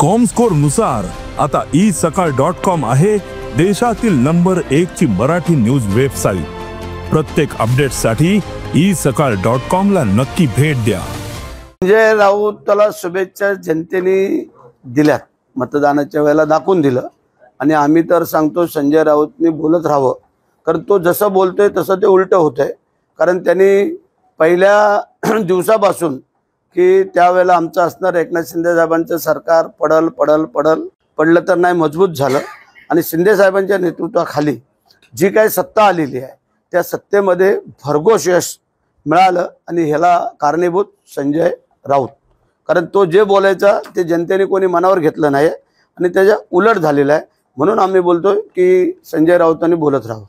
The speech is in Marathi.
कॉमस्कोर नुसार आता isakal.com आहे देशातील नंबर 1 ची मराठी न्यूज वेबसाईट। प्रत्येक अपडेटसाठी isakal.com ला नक्की भेट द्या। संजय राऊतला शुभेच्छा जनतेने दिल्यात, मतदानाच्या वेळेला दाखवून दिलं आणि आम्ही तर सांगतो संजय राऊतनी बोलत राहावं, कारण तो जसं बोलतोय तसं ते उलट होतंय। कारण त्यांनी पहिल्या दिवसापासून की त्यावेळेला आमचं असणार एकनाथ शिंदे साहेबांचं सरकार पडलं तर नाही मजबूत झालं आणि शिंदे साहेबांच्या नेतृत्वाखाली जी काही सत्ता आलेली आहे त्या सत्तेमध्ये भरघोस यश मिळालं आणि ह्याला कारणीभूत संजय राऊत। कारण तो जे बोलायचा ते जनतेने कोणी मनावर घेतलं नाही आणि त्याच्या उलट झालेलं आहे, म्हणून आम्ही बोलतोय की संजय राऊतांनी बोलत राहावं।